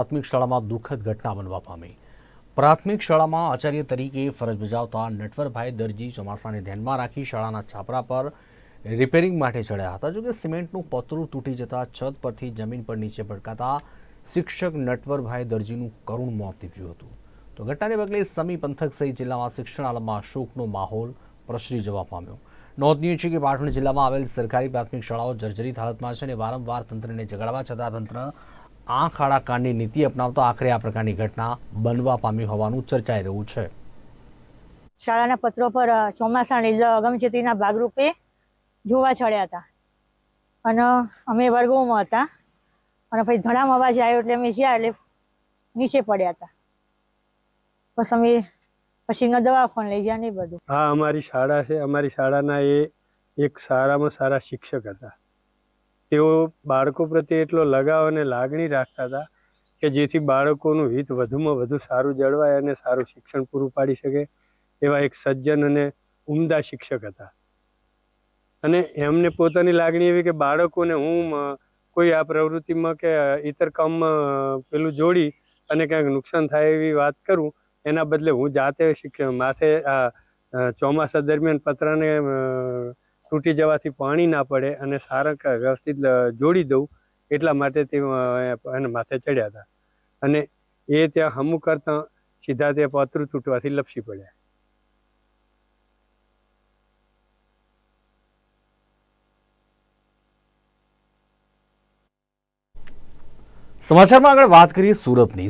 પ્રાથમિક શાળામાં દુઃખદ ઘટના બનવા પામી। પ્રાથમિક શાળામાં આચાર્ય તરીકે ફરજ બજાવતા નટવરભાઈ દરજી ચોમાસાને ધ્યાનમાં રાખી શાળાના છાપરા પર રિપેરિંગ માટે ચડ્યા હતા। જોકે સિમેન્ટનું પતરું તૂટી જતા છત પરથી જમીન પર નીચે પટકાતા શિક્ષક નટવરભાઈ દરજીનું કરુણ મોત નીપજ્યું હતું। તો ઘટનાને પગલે સમી પંથક સહિત જિલ્લામાં શિક્ષણ આલમમાં શોકનો માહોલ પ્રસરી જવા પામ્યો। નોંધનીય છે કે પાટણ જિલ્લામાં આવેલ સરકારી પ્રાથમિક શાળાઓ જર્જરિત હાલતમાં છે અને વારંવાર તંત્રને જગાડવા છતાં તંત્ર આંખ આડા કાનની નીતિ અપનાવતા આખરે આ પ્રકારની ઘટના બનવા પામી હોવાનું ચર્ચાઈ રહ્યું છે। શાળાના પત્રો પર ચોમાસાની અગમચેતીના ભાગરૂપે જોવા ચડ્યા હતા અને અમે વર્ગોમાં હતા અને પછી ધડામ અવાજ આવ્યો એટલે અમે જ્યાં એટલે નીચે પડ્યા હતા। બસ અમે પછી દવાખાને લઈ ગયા ને બધું। હા, અમારી શાળા છે। અમારી શાળાના એક સારામાં સારા શિક્ષક હતા। તેઓ બાળકો પ્રત્યે એટલો લગાવ અને લાગણી રાખતા હતા કે જેથી બાળકોનું હિત વધુમાં વધુ સારું જળવાય અને સારું શિક્ષણ પૂરું પાડી શકે એવા એક સજ્જન અને ઉમદા શિક્ષક હતા। અને એમને પોતાની લાગણી એવી કે બાળકોને હું કોઈ આ પ્રવૃત્તિમાં કે ઇતર કામમાં પેલું જોડી અને ક્યાંક નુકસાન થાય એવી વાત કરું એના બદલે હું જાતે માથે આ ચોમાસા દરમિયાન પતરાને તૂટી જવાથી પાણી ના પડે અને સારા વ્યવસ્થિત જોડી દઉં એટલા માટે તે એને માથે ચડ્યા હતા અને એ ત્યાં હમું કરતાં સીધા ત્યાં પતરું તૂટવાથી લપસી પડ્યા। સમાચારમાં આગળ વાત કરીએ સુરતની।